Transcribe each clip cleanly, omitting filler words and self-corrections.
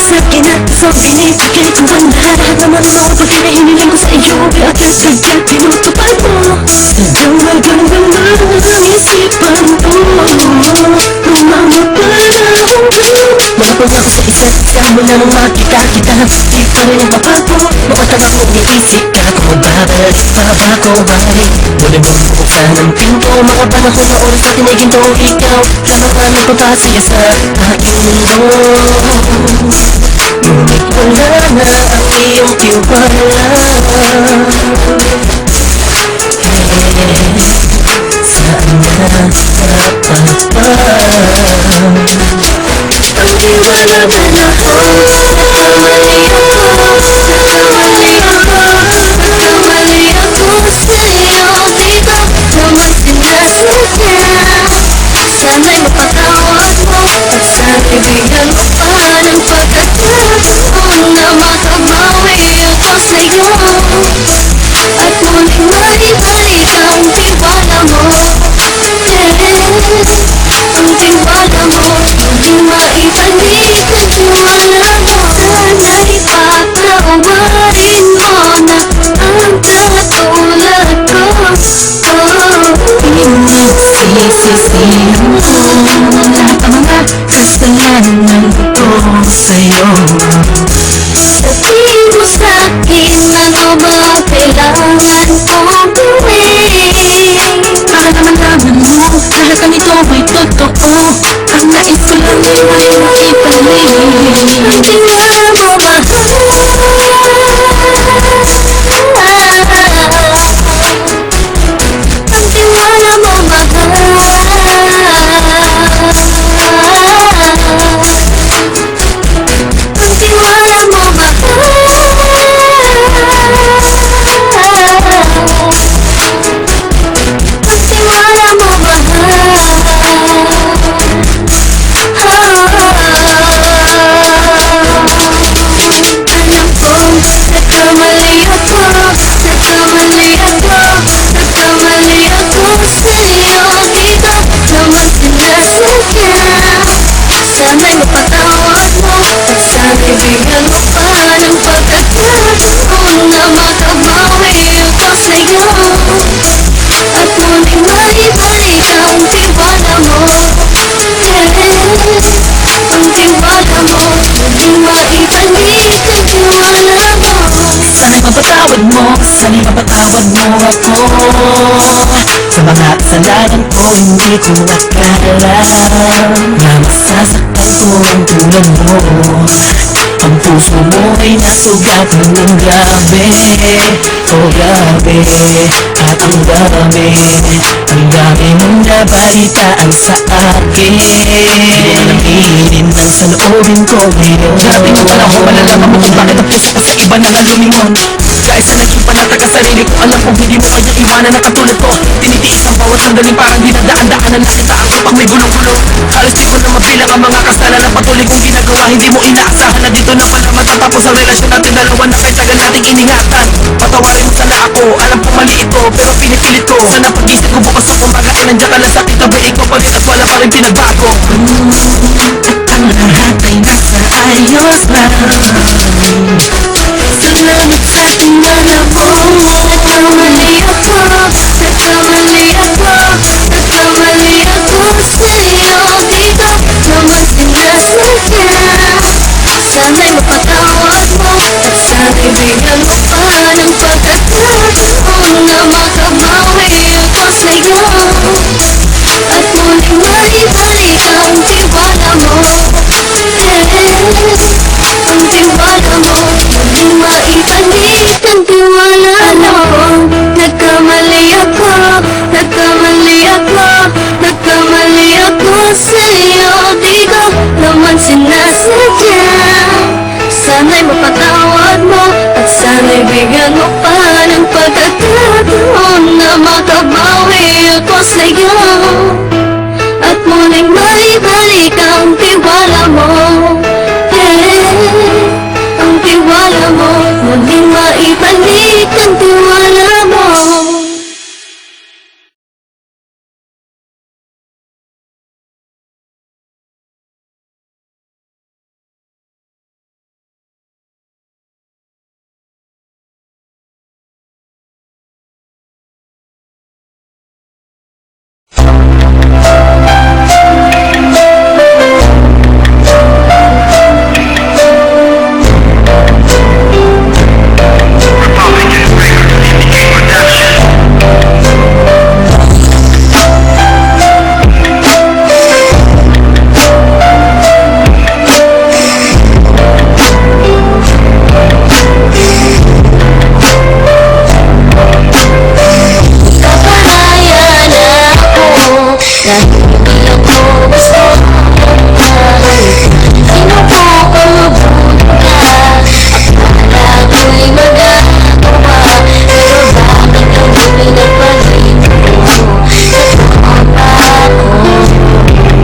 Sa'kin at ikaw binibigay ko ang lahat naman mo pag hinihiling ko sa iyo at sadyang tinutupad mo. Dalagang naman ang isipan ko, lumama parang Mapag ako sa isa't isa mula nang makita kita, di pa rin nagbabago. Mapatama ko iniisip ka kung magbabalik pa ba ako balik. Muli mo buksan ang pinto, mga panahon na oras natin ay ginto. Ikaw lamang ang nagpapasaya sa aking mundo. Ngunit wala na ang iyong tiwala. Saan na dapat ba? Ang tiwala na ako, nagkamali ako, nagkamali ako, nagkamali ako sa'yo. Di ko naman sinasadya. Sana'y mapatawad mo at sana'y bigyan mo pa ng pagkakataon na makabawi ako sa'yo. At muling maibalik ang tiwala mo. Ang tiwala mo, muling maibalik ang tiwala mo. Sana'y patawarin mo na ang katulad ko. Pinagsisisihan mo lahat ang mga kasalanan ko sa'yo. Sabihin mo sa'kin ano ba kailangan kong gawin para naman mo lahat ng ito ay totoo. Ang nais ko lang ay maipalik ang tiwala mo, mahal. Ang tiwala mo, mahal. Ang tiwala mo, mahal. Ang tiwala mo, mahal. Alam kong nagkamali ako, nagkamali ako, nagkamali ako sa'yo. Di ko naman sinasadya. Sana'y mapatawad mo at sana'y bigyan mo pa ng pagkakataon na makabawi ako sa'yo. At muling maibalik ang tiwala mo. Ang tiwala mo, muling maibalik ang tiwala mo. Sana'y mapatawad mo, sana'y mapatawad mo ako sa mga kasalanan ko. Hindi ko akala na masasaktan ko ang tulad mo. Ang puso mo ay nasugatan ng grabe, oh grabe. At ang dami mong nabalitaan sa akin. Di mo nang iinin ang saloobin ko ngayon. Dati mo panahon malalaman mo kung bakit ang puso ko sa iba na nga lumingon. Dahil sa naging panatag ang sarili ko, alam kong hindi mo kanyang iwanan na katulad ko. Tinitiis ang bawat sandaling parang dinadaan-daanan na kita ang kapag may gulong-gulo. Halos di ko na mabilang ang mga kasalanan patuloy kong ginagawa. Hindi mo inaasahan na dito na pala matatapos ang relasyon natin dalawa na kay tagal nating iningatan. Patawarin mo sana ako, alam kong mali ito, pero pinipilit ko. Sana pag-isip ko bukas sa umaga ay nandiyan ka lang sa aking tabi. Ikaw pa rin at wala pa rin pinagbago. At ang lahat ay nasa ayos lang. Salamat sa tiwala mo. Nagkamali ako, nagkamali ako, nagkamali ako sa'yo. Di ko naman sinasadya. Sana'y mapatawad mo at sana'y bigyan mo pa ng pagkakataon na makabawi ako sa'yo. At muling maibalik ang tiwala mo. Ang tiwala mo, muling maibalik ang tiwala mo. Nagkamali ako, nagkamali ako, nagkamali ako sa'yo. Di ko naman sinasadya. Sana'y mapatawad mo at sana'y bigyan mo pa ng pagkakataon na makabawi ako sa'yo. At muling maibalik ang tiwala mo. Ang tiwala mo, muling maibalik ang tiwala mo. ako gusto mong mahal. Sinubukan mabulong ka, akala ko'y magagawa, pero bakit ang pinapalit mo? Totoo ba ako?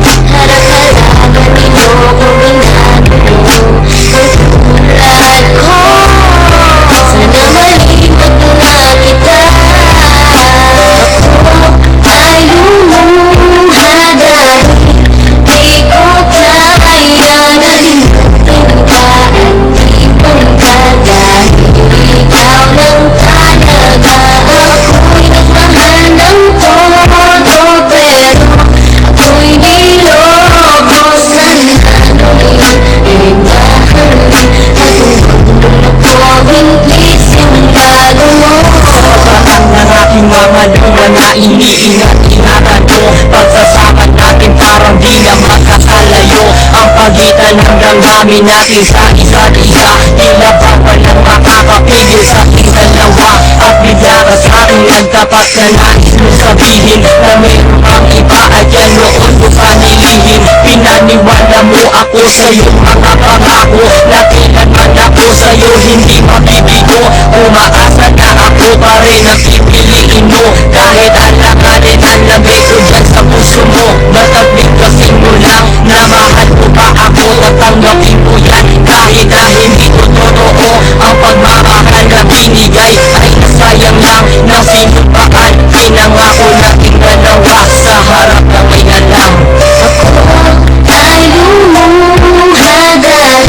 Harap-harapan niloko binago ang tulad ko. Sana malimot na kita. Ako ay lumuha dahil di ko kaya nalimutin ka at ipon ka dahil ikaw lang talaga. Ako'y nagmahal ng todo pero ako'y niloko. Sana'y ibahan at kung please yung bago mo. Ang ng aking mga luma na iniingat-ingatan ko. Pagsasama natin parang di na makakalayo. Ang pagitan ng damdamin natin sa isa't isa, tila ba walang makakapigil sa ating dalawa. At bigla ka sa'kin nagtapat na nais mo sabihin na mayroong ang iba at yan noon ko pa nilihim. Pinaniwala mo ako sa iyong mga pangako na kailanman ako sa'yo hindi mabibigo. Umaasa na ako pa rin ang pipiliin mo kahit alanganin ang lamig ko dyan sa puso mo. Basta bigkasin mo lang na mahal mo ba ako, tatanggapin mo yan kahit na hindi ko totoo. Ang pagmamahal na binigay ay nasayang lang ng sinumpaan. Pinangako nating dalawa sa harap ng may alam. Ay lumuha dahil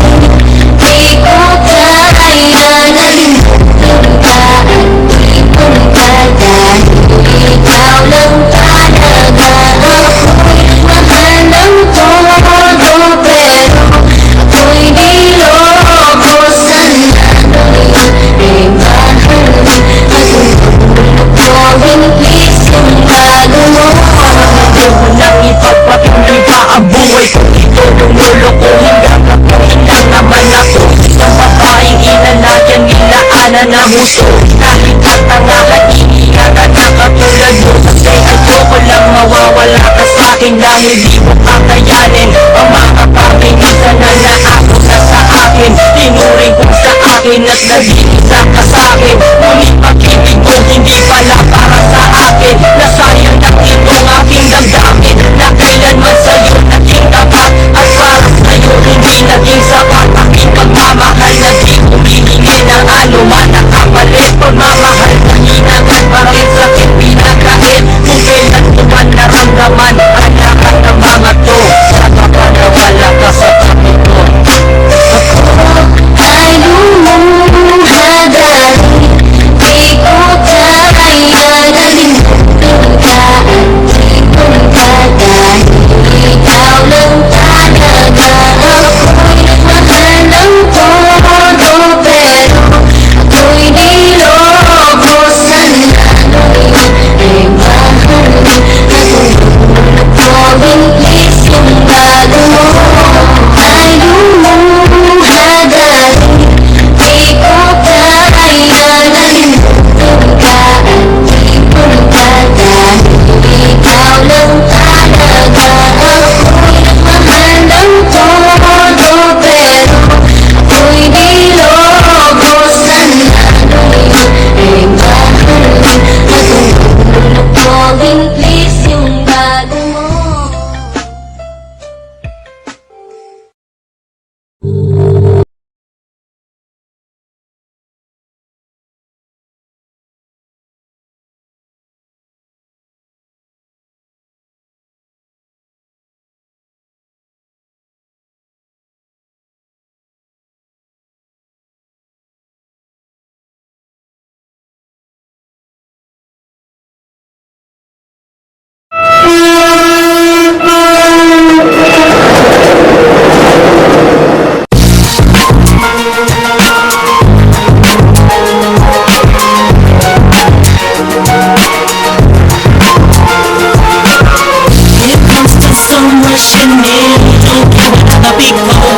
di ko kaya nalimutin ka at ipon ka dahil ikaw lang talaga. Ako'y mahal ng todo pero ako'y niloko. Sana'y ibahan at kung please yung bago mo. Ayaw nang ipagpatuloy pa ang buhay ko dito. Lumuloko hanggang kapunin lang naman ako. Isang babaeng inanadyan nilaanan na muso. Kahit ang tangahan iniinatan na katulad mo. Kasi ayoko lang mawawala ka sa'kin dahil di mo kakayanin. Ang mga paminisan na naako na sa akin, tinuring kong sa akin at naging isa ka sa'kin. Ngunit pag-ibig mo hindi pala para sa akin. Nasayang ng itong aking damdamin na kailanman sa'yo naging tapat at para sa'yo hindi naging sapat. Aking pagmamahal na di humihingi ng anuman na kapalit. Pagmamahal na hinangan bakit sakit pinakain. Kung kailan ko man naramdaman ang lahat ng mga to, saka pa nawala ka sa tabi ko. Ay lumuha dahil di ko kaya nalimutin ka at ipon ka dahil ikaw lang talaga. Ako'y nagmahal ng todo pero ako'y niloko. Sana'y ibahan at kung please yung bago mo. Ay lumuha dahil di ko kaya nalimutin ka at ipon ka dahil ikaw lang talaga. Ako'y nagmahal ng todo pero ako'y niloko. Sana'y ibahan at kung please yung bago mo. It comes to so much in me. Don't give it up, big boy.